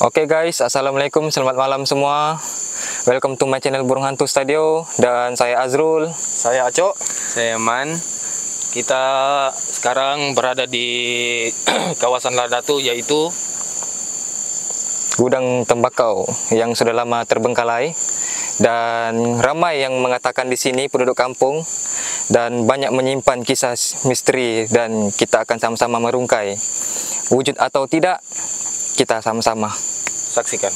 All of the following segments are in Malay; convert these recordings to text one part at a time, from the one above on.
Oke guys, assalamualaikum, selamat malam semua. Welcome to my channel Burung Hantu Studio. Dan saya Azrul. Saya Acok. Saya Man. Kita sekarang berada di kawasan Ladatu, yaitu Gudang tembakau yang sudah lama terbengkalai. Dan ramai yang mengatakan di sini penduduk kampung, dan banyak menyimpan kisah misteri, dan kita akan sama-sama merungkai. Wujud atau tidak, kita sama-sama saksikan.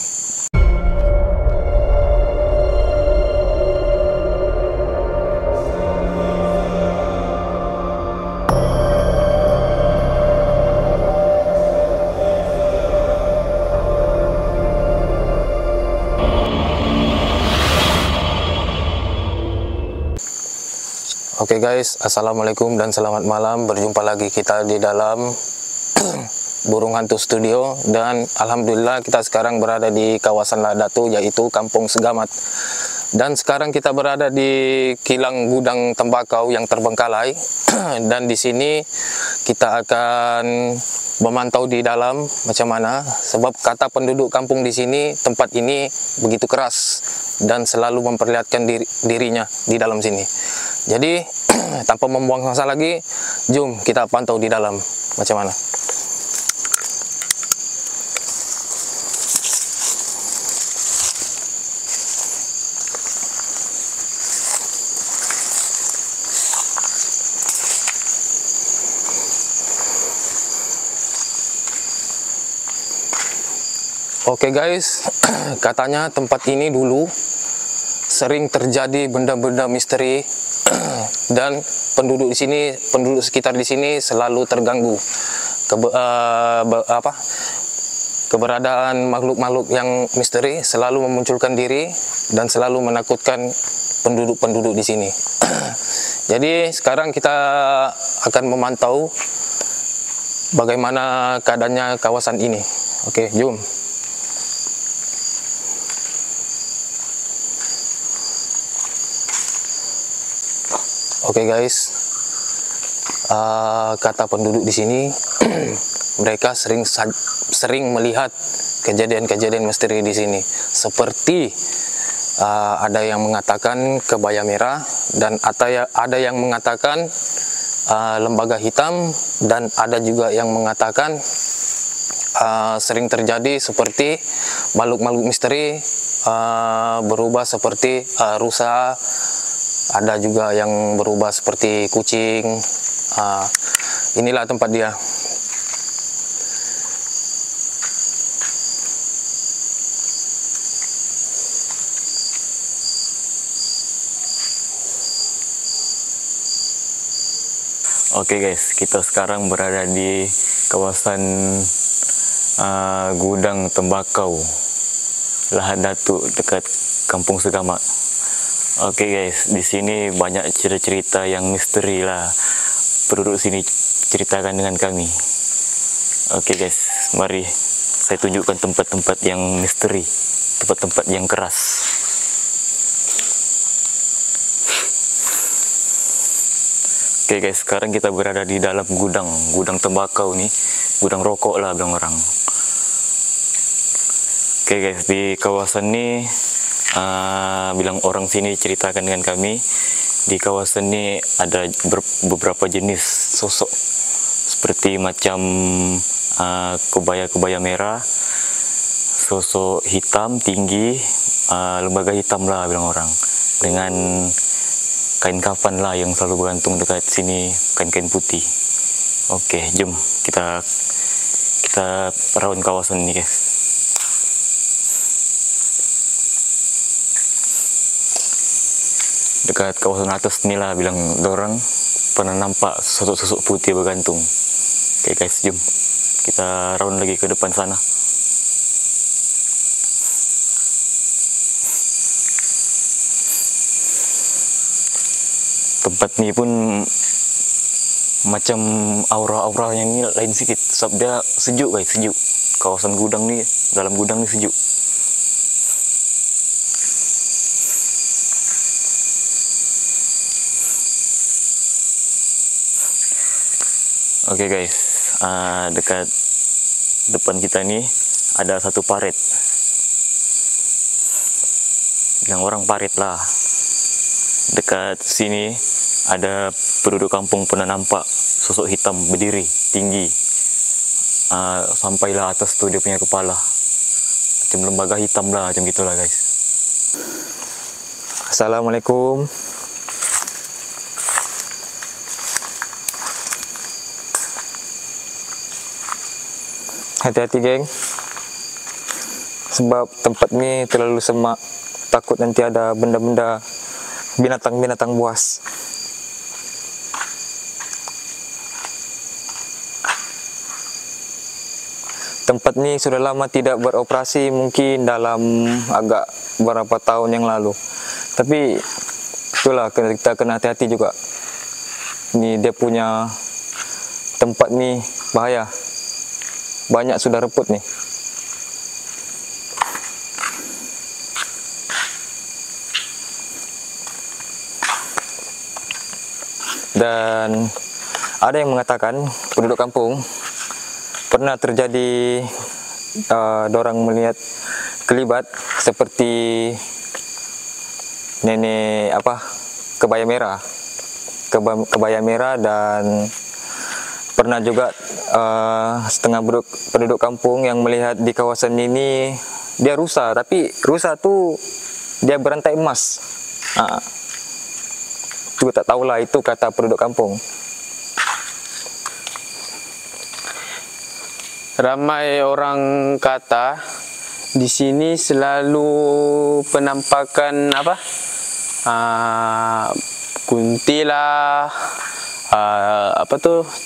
Oke guys, assalamualaikum dan selamat malam. Berjumpa lagi kita di dalam Burung Hantu Studio, dan alhamdulillah kita sekarang berada di kawasan Ladatu, yaitu Kampung Segamat. Dan sekarang kita berada di kilang gudang tembakau yang terbengkalai. Dan di sini kita akan memantau di dalam macam mana, sebab kata penduduk kampung di sini, tempat ini begitu keras dan selalu memperlihatkan dirinya di dalam sini. Jadi tanpa membuang masa lagi, jom kita pantau di dalam macam mana. Oke guys, katanya tempat ini dulu sering terjadi benda-benda misteri dan penduduk di sini, penduduk sekitar di sini selalu terganggu keberadaan makhluk-makhluk yang misteri selalu memunculkan diri dan selalu menakutkan penduduk-penduduk di sini. Jadi sekarang kita akan memantau bagaimana keadaannya kawasan ini. Oke, jom. Oke guys, kata penduduk di sini, mereka sering melihat kejadian-kejadian misteri di sini. Seperti ada yang mengatakan kebaya merah, dan ada yang mengatakan lembaga hitam, dan ada juga yang mengatakan sering terjadi seperti makhluk-makhluk misteri berubah seperti rusa. Ada juga yang berubah seperti kucing. Inilah tempat dia. Oke guys, kita sekarang berada di kawasan gudang tembakau Ladatu dekat Kampung Segamat. Oke guys, di sini banyak cerita-cerita yang misteri lah. Penduduk sini ceritakan dengan kami. Oke guys, mari saya tunjukkan tempat-tempat yang misteri, tempat-tempat yang keras. Oke guys, sekarang kita berada di dalam gudang tembakau nih, gudang rokok lah bilang orang. Oke guys, di kawasan ini bilang orang sini ceritakan dengan kami, di kawasan ini ada beberapa jenis sosok seperti macam kebaya merah, sosok hitam tinggi, lembaga hitam lah bilang orang, dengan kain kafan lah yang selalu bergantung dekat sini, kain-kain putih. Oke, jom kita raun kawasan ini guys. Dekat kawasan atas inilah bilang orang pernah nampak sosok-sosok putih bergantung. Oke guys, jom kita round lagi ke depan sana. Tempat ini pun macam aura-aura yang ini lain sedikit, sebab dia sejuk guys, sejuk. Kawasan gudang nih, dalam gudang nih sejuk. Oke guys, dekat depan kita ini ada satu parit, yang orang parit lah. Dekat sini ada penduduk kampung pernah nampak sosok hitam berdiri tinggi, sampailah atas tuh dia punya kepala, macam lembaga hitam lah, macam gitulah guys. Assalamualaikum. Hati-hati geng, sebab tempat ini terlalu semak, takut nanti ada benda-benda, binatang-binatang buas. Tempat ini sudah lama tidak beroperasi, mungkin dalam agak beberapa tahun yang lalu. Tapi itulah, kita kena hati-hati juga. Ini dia punya tempat ini bahaya. Banyak sudah reput nih. Dan ada yang mengatakan penduduk kampung pernah terjadi dorang melihat kelibat seperti nenek kebaya merah, dan pernah juga setengah penduduk kampung yang melihat di kawasan ini dia rusa, tapi rusa tuh dia berantai emas. Juga tak tahulah, itu kata penduduk kampung. Ramai orang kata di sini selalu penampakan kuntilah,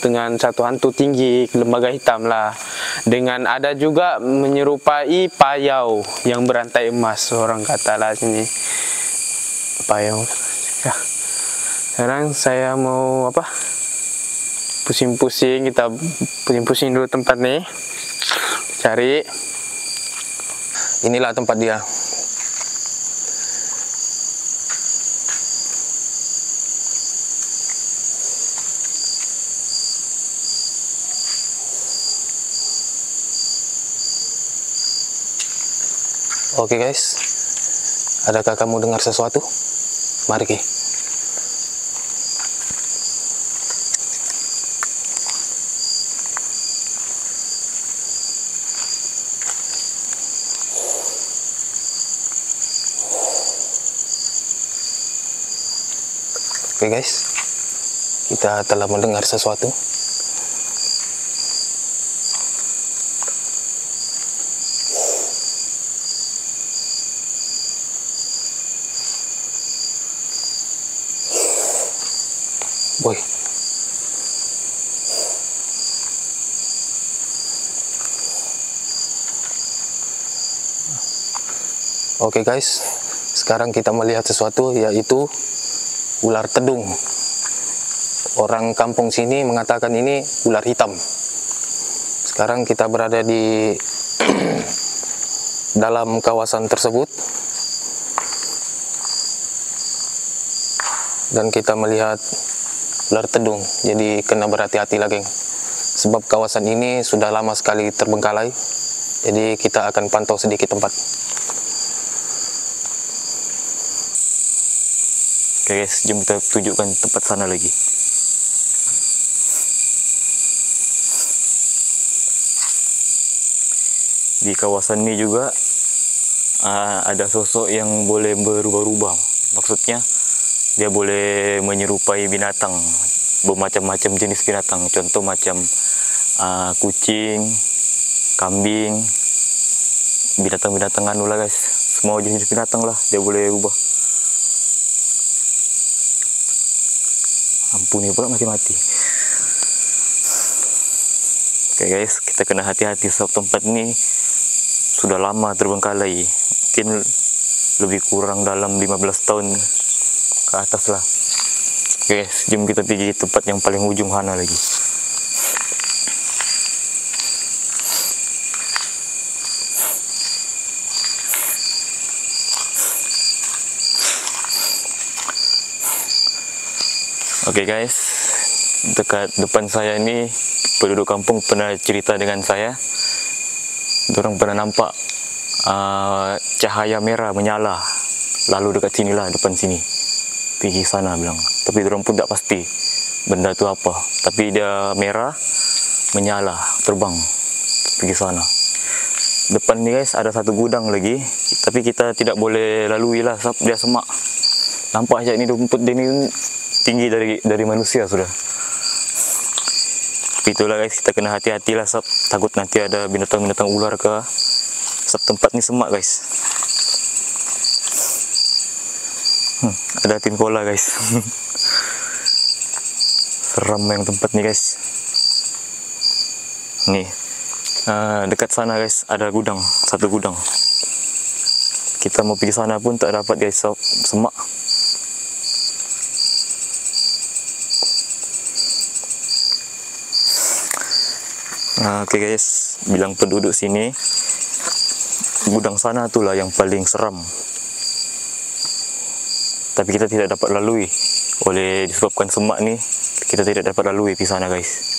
dengan satu hantu tinggi, lembaga hitam lah. Dengan ada juga menyerupai payau yang berantai emas, orang kata lah sini. Payau. Ya. Sekarang saya mau pusing-pusing, kita pusing-pusing dulu tempat nih. Cari. Inilah tempat dia. Oke guys, adakah kamu dengar sesuatu? Mari Ki. Oke guys, kita telah mendengar sesuatu. Boy. Oke guys, sekarang kita melihat sesuatu, yaitu ular tedung. Orang kampung sini mengatakan ini ular hitam. Sekarang kita berada di dalam kawasan tersebut dan kita melihat ular tedung. Jadi kena berhati-hati lah geng, sebab kawasan ini sudah lama sekali terbengkalai. Jadi kita akan pantau sedikit tempat. Oke guys, jom kita tunjukkan tempat sana lagi. Di kawasan ini juga ada sosok yang boleh berubah-ubah. Maksudnya dia boleh menyerupai binatang, bermacam-macam jenis binatang. Contoh macam kucing, kambing, binatang-binatang anu lah guys. Semua jenis binatang lah dia boleh ubah. Ampuni pula mati-mati. Oke guys, kita kena hati-hati sebab tempat ini sudah lama terbengkalai. Mungkin lebih kurang dalam 15 tahun ke atas lah. Oke guys, jom kita pergi tempat yang paling ujung sana lagi. Oke guys, dekat depan saya ini penduduk kampung pernah cerita dengan saya. Dorang pernah nampak cahaya merah menyala lalu dekat sini lah, depan sini, pergi sana bilang. Tapi dorang pun tak pasti benda tu apa, tapi dia merah menyala terbang pergi sana. Depan ni guys ada satu gudang lagi, tapi kita tidak boleh lalui lah sebab dia semak. Nampak aja ni rumput dia ni tinggi dari manusia sudah. Tapi itulah guys, kita kena hati-hati lah sebab takut nanti ada binatang-binatang ular ke. Sebab tempat ni semak guys. Ada tin kola guys. Seram yang tempat ni guys. Nih dekat sana guys ada gudang, satu gudang. Kita mau pergi sana pun tak dapat guys, sebab semak. Oke guys, bilang penduduk sini gudang sana itulah yang paling seram. Tapi kita tidak dapat lalui oleh disebabkan semak ni, kita tidak dapat lalui di sana guys.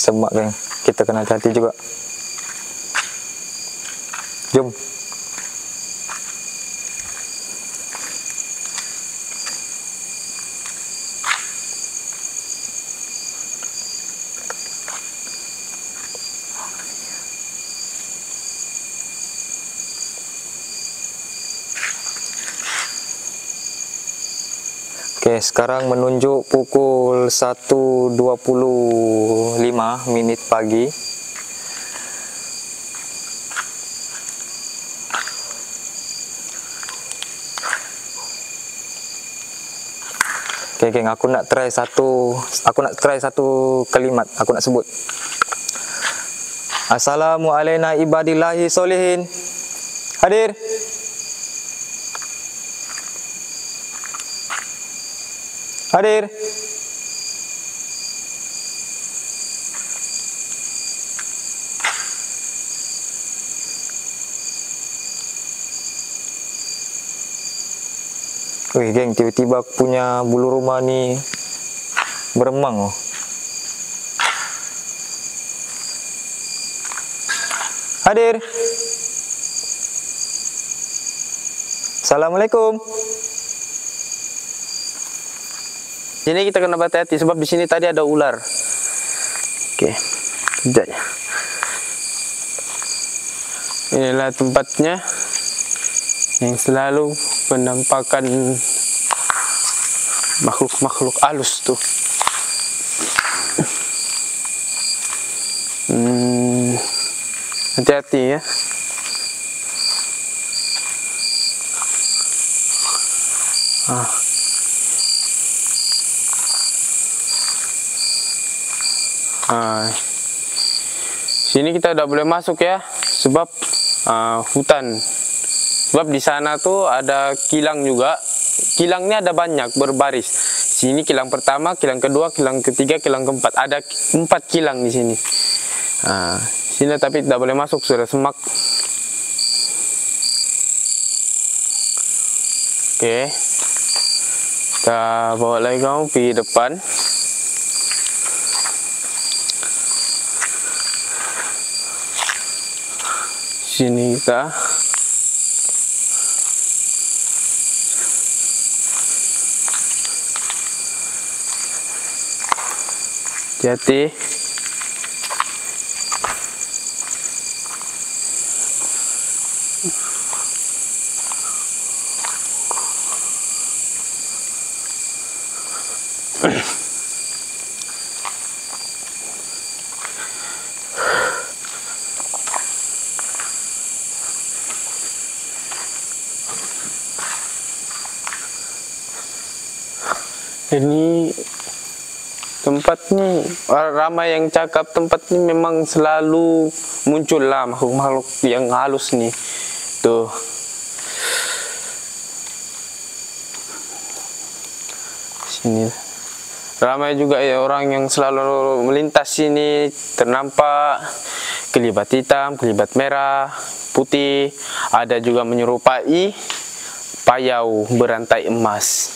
Semak kan, kita kena hati-hati juga. Jom. Oke, sekarang menunjuk pukul 1.25 minit pagi. Oke, geng, aku nak try satu kalimat, aku nak sebut. Assalamualaikum ibadillahi solihin. Hadir. Hadir. Wih geng, tiba-tiba aku punya bulu rumah ni beremang. Hadir. Assalamualaikum. Ini kita kena hati-hati sebab di sini tadi ada ular. Oke, sekejap ya. Inilah tempatnya yang selalu penampakan makhluk-makhluk halus tuh. Hati-hati ya. Sini kita udah boleh masuk ya, sebab hutan. Sebab di sana tuh ada kilang juga. Kilangnya ada banyak berbaris. Sini kilang pertama, kilang kedua, kilang ketiga, kilang keempat. Ada 4 kilang di sini. Sini tapi tidak boleh masuk, sudah semak. Oke, kita bawa lagi kamu pergi depan. Sini kita hati-hati. Ini tempat ni ramai yang cakap tempat ni memang selalu muncul lah makhluk-makhluk yang halus nih. Tuh. Sini. Ramai juga ya orang yang selalu melintas sini, ternampak kelibat hitam, kelibat merah, putih. Ada juga menyerupai payau berantai emas.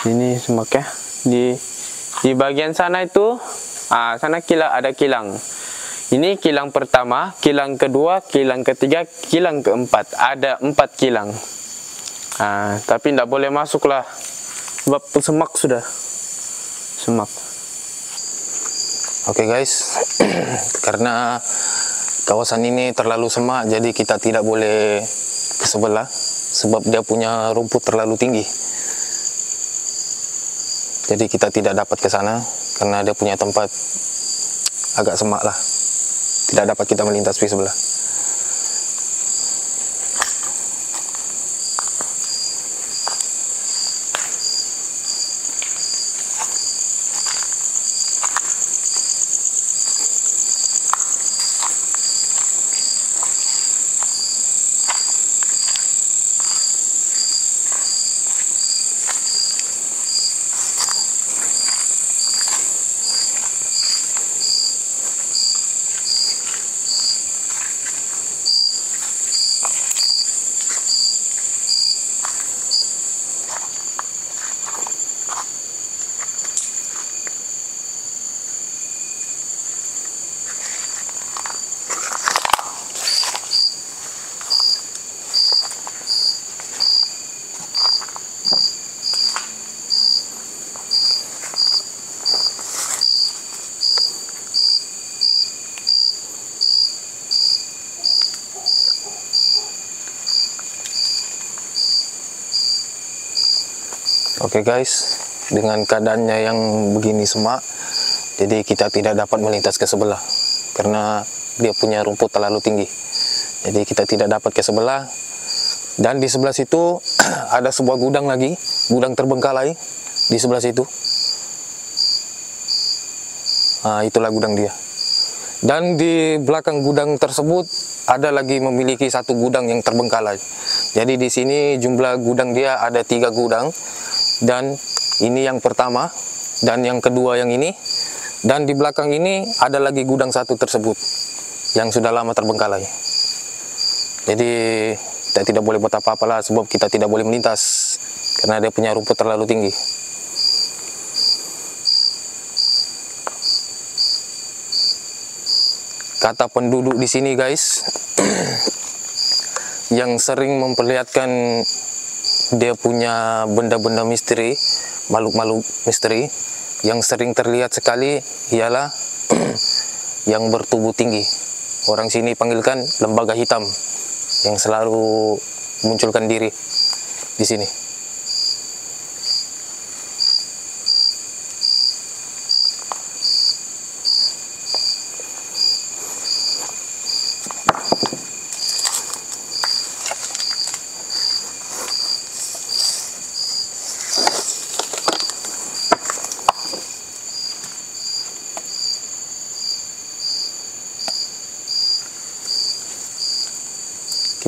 Ini semaknya di bagian sana itu, sana ada kilang. Ini kilang pertama, kilang kedua, kilang ketiga, kilang keempat. Ada 4 kilang. Tapi tidak boleh masuk lah, sebab semak sudah. Semak. Oke guys, karena kawasan ini terlalu semak, jadi kita tidak boleh ke sebelah, sebab dia punya rumput terlalu tinggi. Jadi kita tidak dapat ke sana, karena dia punya tempat agak semak lah. Tidak dapat kita melintas di sebelah. Oke guys, dengan keadaannya yang begini semak, jadi kita tidak dapat melintas ke sebelah karena dia punya rumput terlalu tinggi. Jadi kita tidak dapat ke sebelah. Dan di sebelah situ ada sebuah gudang lagi, gudang terbengkalai di sebelah situ. Itulah gudang dia. Dan di belakang gudang tersebut ada lagi memiliki satu gudang yang terbengkalai. Jadi di sini jumlah gudang dia ada 3 gudang. Dan ini yang pertama, dan yang kedua yang ini, dan di belakang ini ada lagi gudang satu tersebut yang sudah lama terbengkalai. Jadi kita tidak boleh buat apa-apa lah, sebab kita tidak boleh melintas karena dia punya rumput terlalu tinggi. Kata penduduk di sini guys, yang sering memperlihatkan dia punya benda-benda misteri, makhluk-makhluk misteri yang sering terlihat sekali ialah yang bertubuh tinggi. Orang sini panggilkan lembaga hitam yang selalu munculkan diri di sini.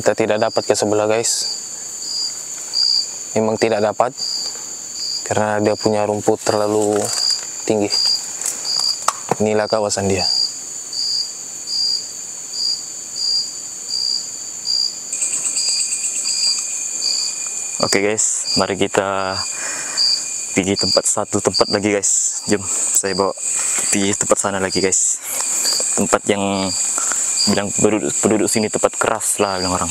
Kita tidak dapat ke sebelah guys, memang tidak dapat karena dia punya rumput terlalu tinggi. Inilah kawasan dia. Oke guys, mari kita pergi satu tempat lagi guys. Jom saya bawa pergi tempat sana lagi guys. Tempat yang bilang penduduk sini tempat keras lah bilang orang.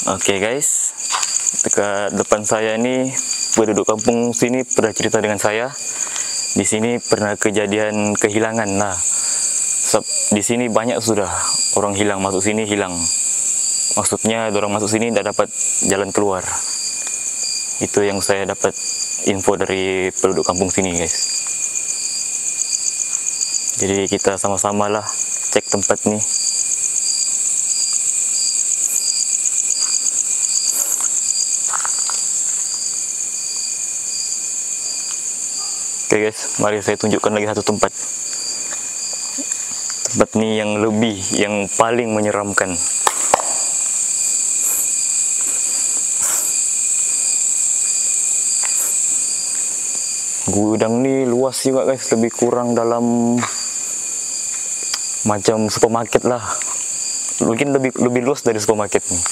Oke guys, dekat depan saya ini penduduk kampung sini pernah cerita dengan saya. Di sini pernah kejadian kehilangan. Nah, di sini banyak sudah orang hilang masuk sini hilang. Maksudnya orang masuk sini tidak dapat jalan keluar. Itu yang saya dapat info dari penduduk kampung sini, guys. Jadi kita sama-sama lah cek tempat nih. Oke guys, mari saya tunjukkan lagi satu tempat. Tempat ini yang paling menyeramkan. Gudang ini luas juga guys, lebih kurang dalam macam supermarket lah. Mungkin lebih luas dari supermarket nih.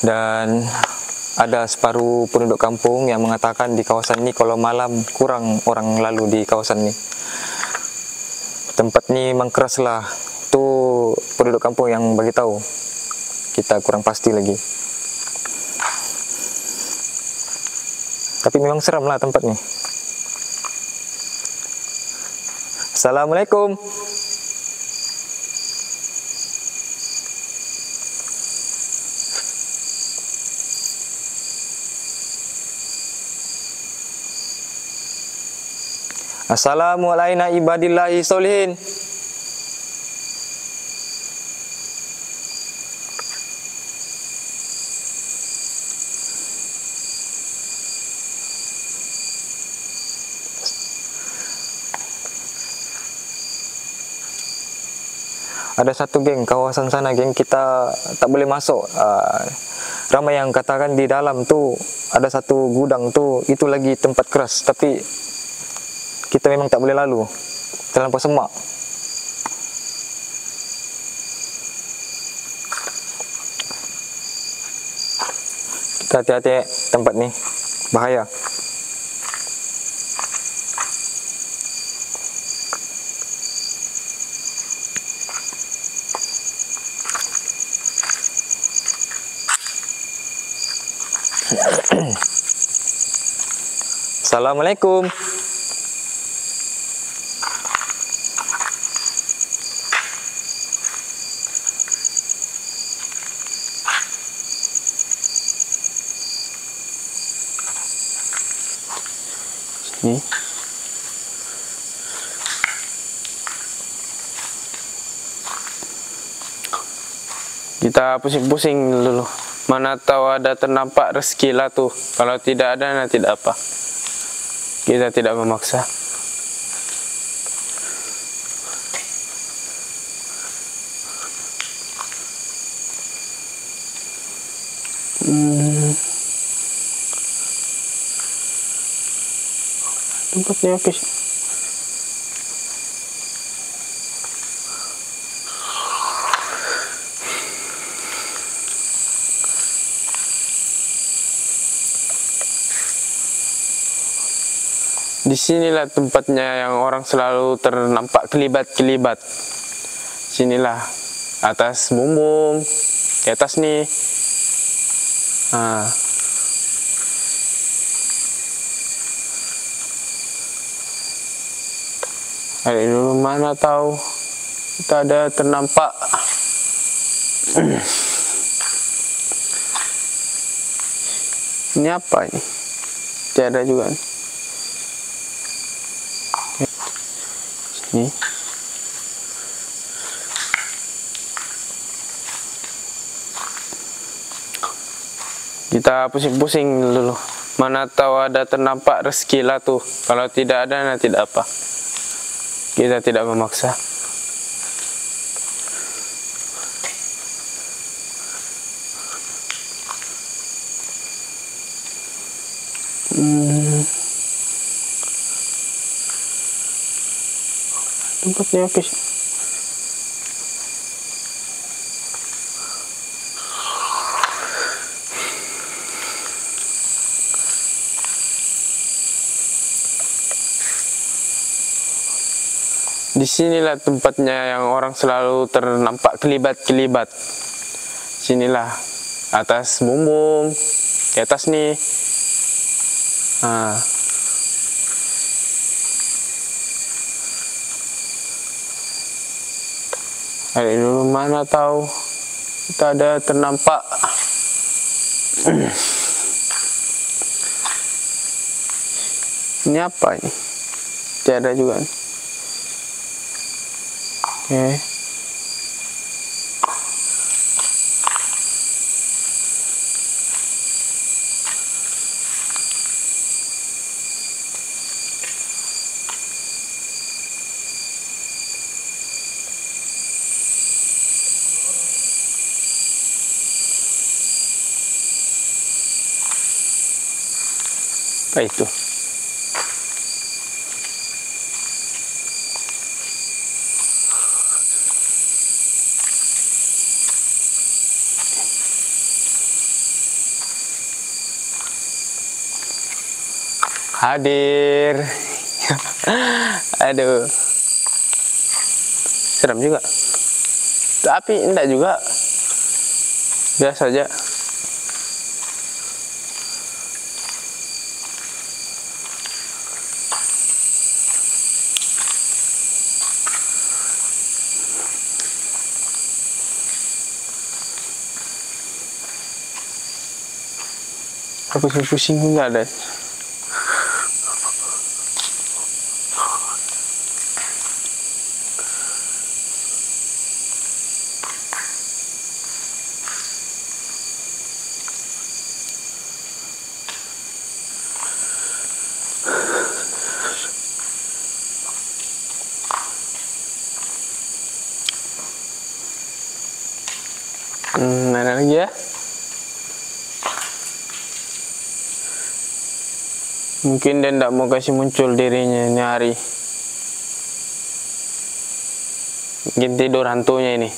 Dan ada separuh penduduk kampung yang mengatakan di kawasan ini kalau malam kurang orang lalu di kawasan ini. Tempat ini memang keras lah. Itu penduduk kampung yang bagi tahu. Kita kurang pasti lagi. Tapi memang seram lah tempat ini. Assalamualaikum. Assalamualaikum ibadillahi solihin. Ada satu geng kawasan sana, geng kita tak boleh masuk. Ramai yang katakan di dalam tuh ada satu gudang tuh, itu lagi tempat keras, tapi kita memang tak boleh lalu, terlampau semak. Kita hati-hati tempat ni, bahaya. Assalamualaikum. Ni. Kita pusing-pusing dulu. Mana tahu ada ternampak rezeki lah tuh. Kalau tidak ada, nanti tidak apa. Kita tidak memaksa. Tempatnya apa sih? Disinilah tempatnya yang orang selalu ternampak kelibat-kelibat. Sinilah atas bumbung, di atas nih. Hari dulu mana tahu kita ada ternampak. Ini apa ini? Tiada juga nih. Ini. Kita pusing-pusing dulu. Mana tahu ada ternampak rezeki lah tuh. Kalau tidak ada, nanti tidak apa. Kita tidak memaksa. Tempatnya apa sih? Disinilah tempatnya yang orang selalu ternampak kelibat-kelibat. Sinilah atas bumbung, di atas nih. Dari dulu mana tahu kita ada ternampak. Ini apa ini? Tiada juga. Oke. Apa itu? Hadir. Aduh. Seram juga. Tapi enggak juga. Biasa aja. Aku pusing enggak ada. Ada lagi ya. Mungkin dia tidak mau kasih muncul dirinya ini hari. Mungkin tidur hantunya ini.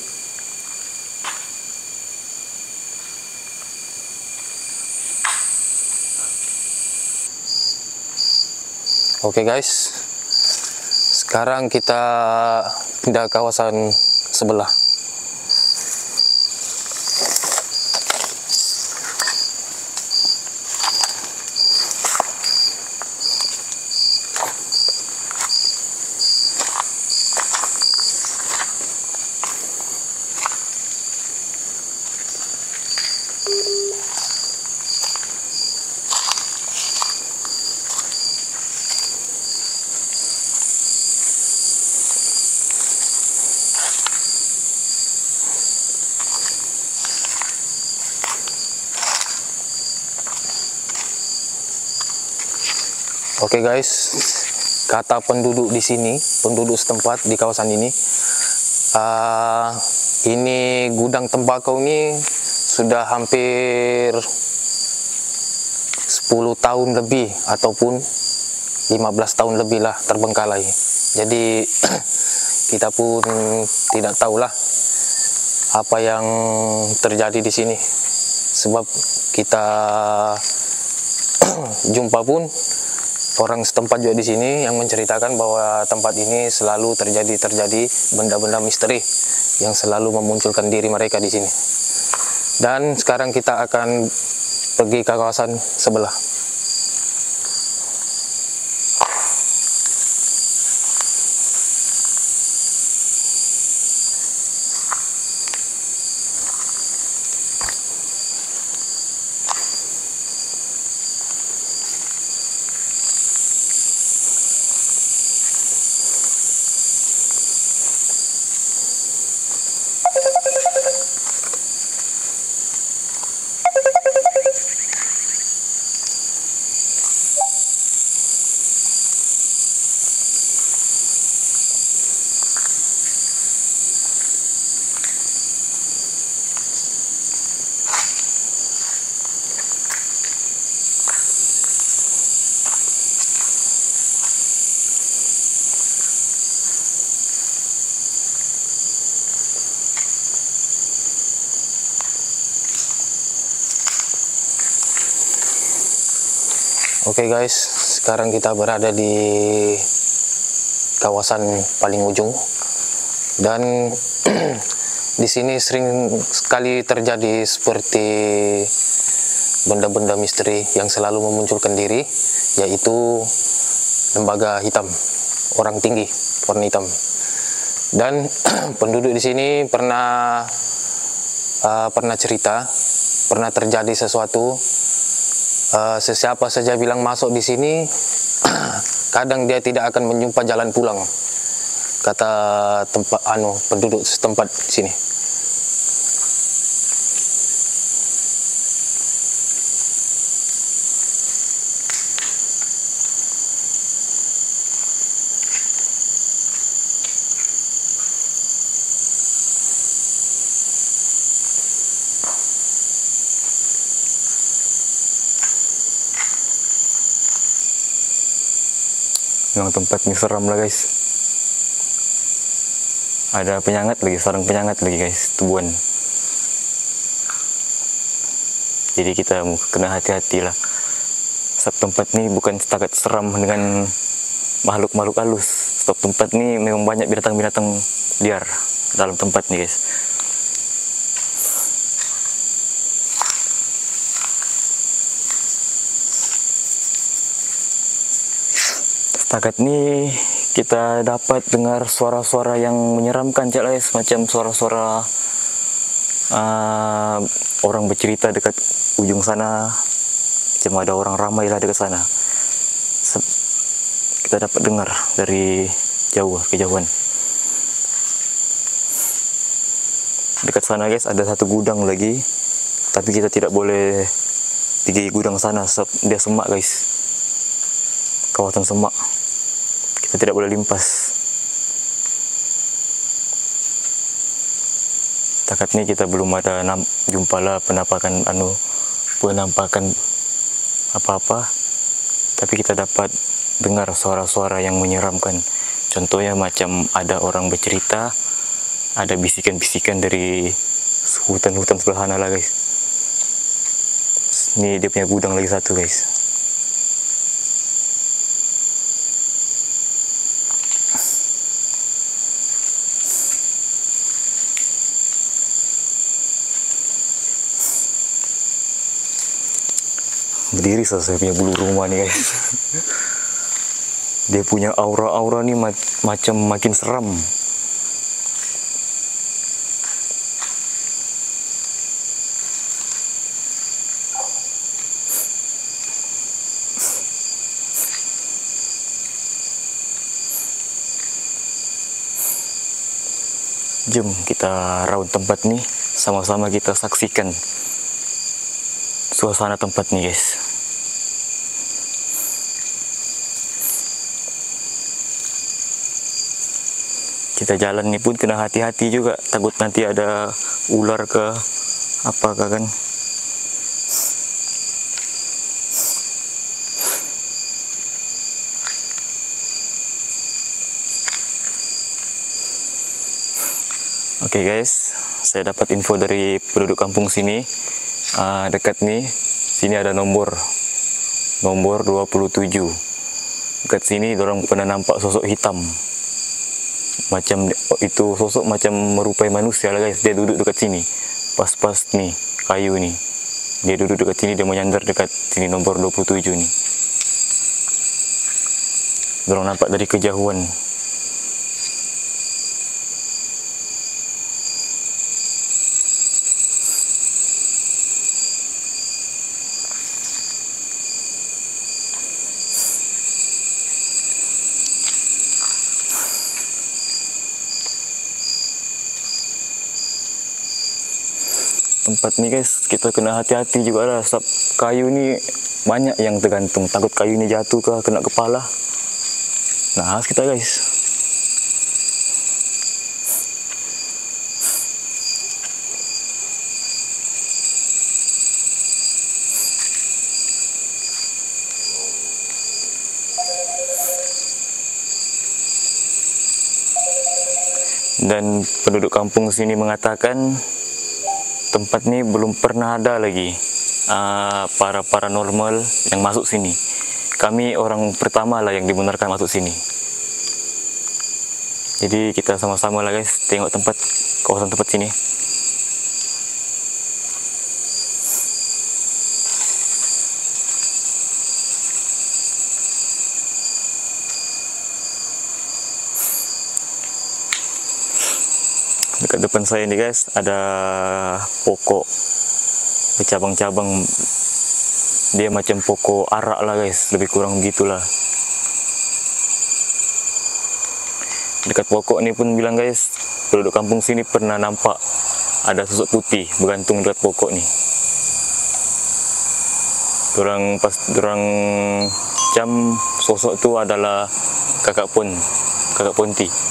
Oke guys, sekarang kita pindah ke kawasan sebelah. Oke guys, kata penduduk di sini, penduduk setempat di kawasan ini gudang tembakau ini sudah hampir 10 tahun lebih ataupun 15 tahun lebih lah terbengkalai. Jadi kita pun tidak tahulah apa yang terjadi di sini, sebab kita jumpa pun orang setempat juga di sini yang menceritakan bahwa tempat ini selalu terjadi benda-benda misteri yang selalu memunculkan diri mereka di sini. Dan sekarang kita akan pergi ke kawasan sebelah. Oke guys, sekarang kita berada di kawasan paling ujung dan di sini sering sekali terjadi seperti benda-benda misteri yang selalu memunculkan diri, yaitu lembaga hitam, orang tinggi warna hitam. Dan penduduk di sini pernah cerita, pernah terjadi sesuatu. Sesiapa saja bilang masuk di sini, kadang dia tidak akan menjumpa jalan pulang, kata penduduk setempat sini. Memang tempat ini seram lah guys. Ada penyangat lagi, sarang penyangat lagi guys, tubuhan. Jadi kita kena hati-hati lah. Sebab tempat ini bukan setakat seram dengan makhluk-makhluk halus. Sebab tempat ini memang banyak binatang-binatang liar dalam tempat ini guys. Setakat ini kita dapat dengar suara-suara yang menyeramkan guys, macam suara-suara orang bercerita dekat ujung sana, macam ada orang ramai lah dekat sana. Kita dapat dengar dari kejauhan. Dekat sana guys ada satu gudang lagi, tapi kita tidak boleh pergi gudang sana sebab dia semak guys, kawasan semak. Kita tidak boleh limpas. Setakat ini kita belum ada jumpalah penampakan apa-apa, tapi kita dapat dengar suara-suara yang menyeramkan. Contohnya macam ada orang bercerita, ada bisikan-bisikan dari hutan-hutan sebelah sana lah guys. Ini dia punya gudang lagi satu guys. Berdiri saya punya bulu rumah nih guys. Dia punya aura-aura nih macam makin seram. Jom kita raut tempat nih, sama-sama kita saksikan suasana tempat nih guys. Kita jalan nih pun kena hati-hati juga, takut nanti ada ular ke apakah kan. Oke guys, saya dapat info dari penduduk kampung sini. Dekat nih, sini ada nomor 27. Dekat sini dorang pernah nampak sosok hitam. Macam itu sosok macam merupai manusia lah guys. Dia duduk dekat sini, pas-pas nih kayu nih. Dia duduk dekat sini, dia menyandar dekat sini nomor 27 nih. Dorang nampak dari kejauhan. Tempat ni guys, kita kena hati-hati juga lah. Sebab kayu ni banyak yang tergantung. Takut kayu ni jatuh ke, kena kepala. Nahas kita guys. Dan penduduk kampung sini mengatakan tempat ni belum pernah ada lagi para paranormal yang masuk sini. Kami orang pertama lah yang dibenarkan masuk sini. Jadi kita sama-sama lah guys tengok kawasan tempat sini. Dekat depan saya nih guys, ada pokok bercabang-cabang. Dia macam pokok arak lah guys, lebih kurang begitulah. Dekat pokok ini pun bilang guys, penduduk kampung sini pernah nampak ada sosok putih bergantung dekat pokok nih. Dorang jam sosok itu adalah kakak Ponti.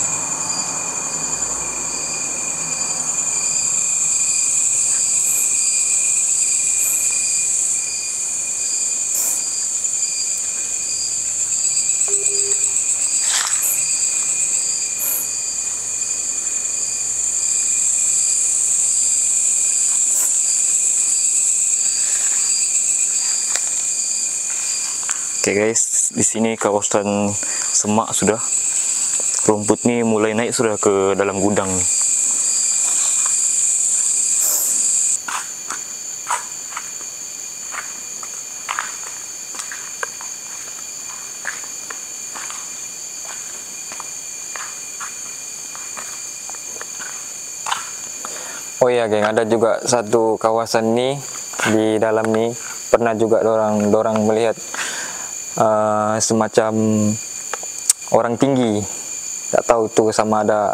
Oke guys, di sini kawasan semak sudah. Rumput nih mulai naik sudah ke dalam gudang nih. Oh iya geng, ada juga satu kawasan nih di dalam nih pernah juga dorang melihat semacam orang tinggi. Tak tahu tuh sama ada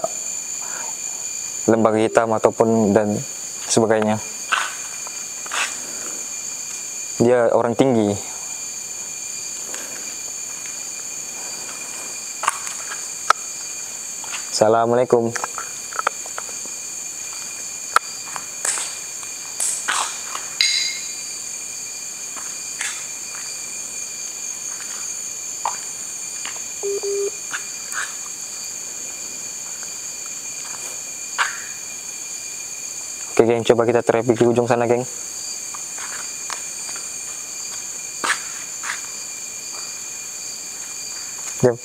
lembaga hitam ataupun dan sebagainya. Dia orang tinggi. Assalamualaikum. Oke geng, coba kita traffic di ujung sana geng. Jom.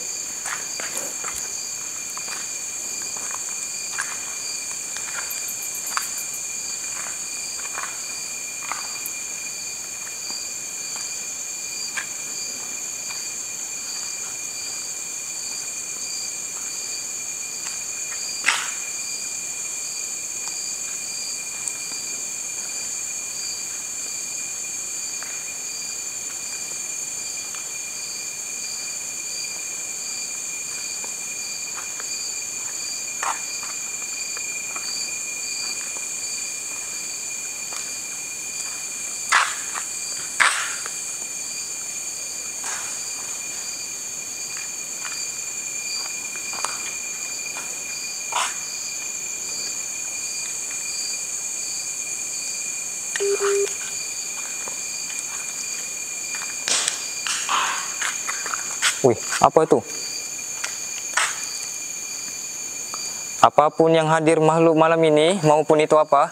Wih, apa itu? Apapun yang hadir makhluk malam ini, maupun itu apa,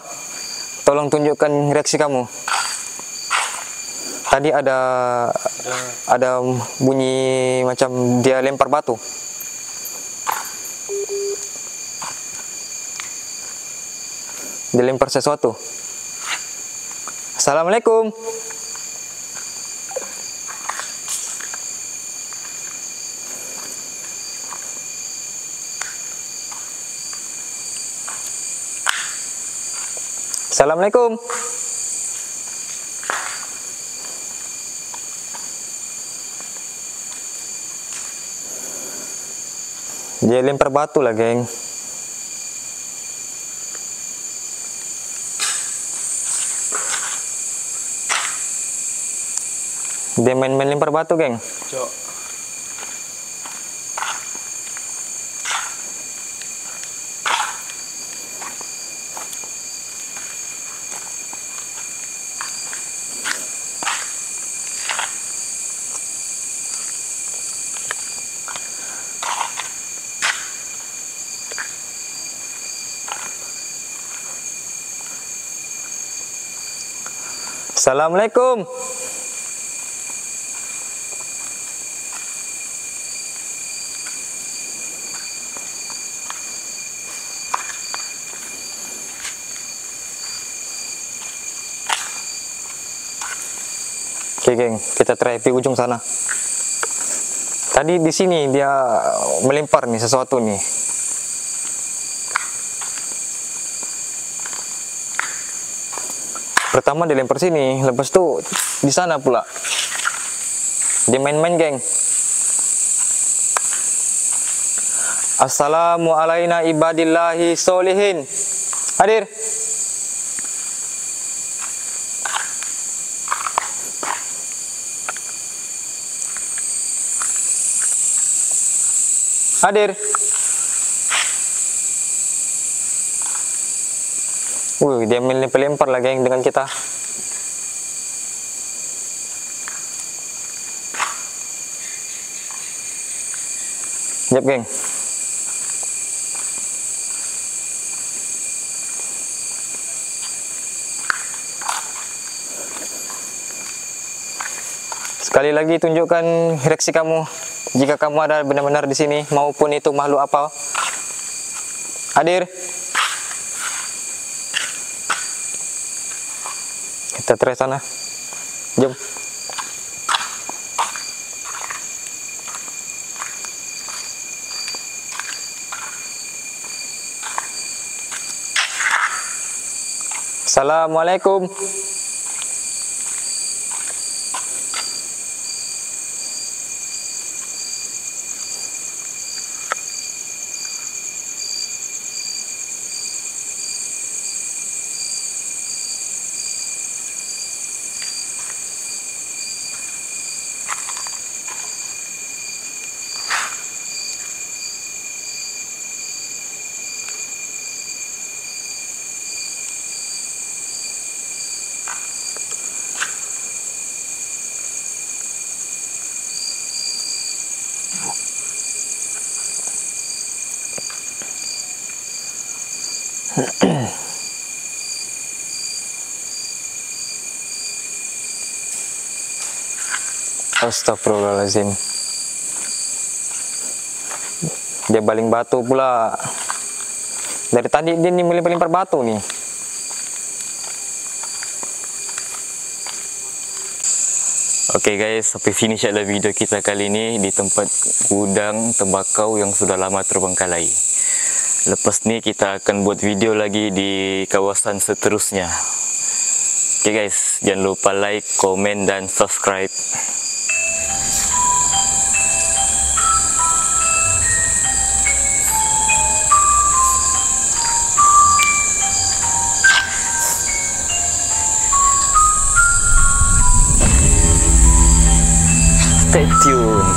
tolong tunjukkan reaksi kamu. Tadi ada bunyi macam dia lempar batu. Dia lempar sesuatu. Assalamualaikum. Assalamualaikum. Dia lempar batu lah, geng. Dia main-main lempar batu, geng. Cok. Assalamualaikum. Oke, geng, kita try di ujung sana. Tadi di sini dia melempar nih sesuatu nih. Pertama dia lempar sini, lepas tu di sana pula. Dia main-main, geng. Assalamu alaina ibadillahi solihin. Hadir. Hadir. Dia melempar lagi yang dengan kita. Jap, geng. Sekali lagi tunjukkan reaksi kamu jika kamu ada benar-benar di sini maupun itu makhluk apa. Hadir. Kita try sana. Jom. Assalamualaikum. Astagfirullahaladzim. Dia baling batu pula. Dari tadi dia nih melempar batu nih. Oke guys, sampai sini adalah video kita kali ini di tempat gudang tembakau yang sudah lama terbengkalai. Lepas ni kita akan buat video lagi di kawasan seterusnya. Oke guys, jangan lupa like, komen, dan subscribe. Stay tuned.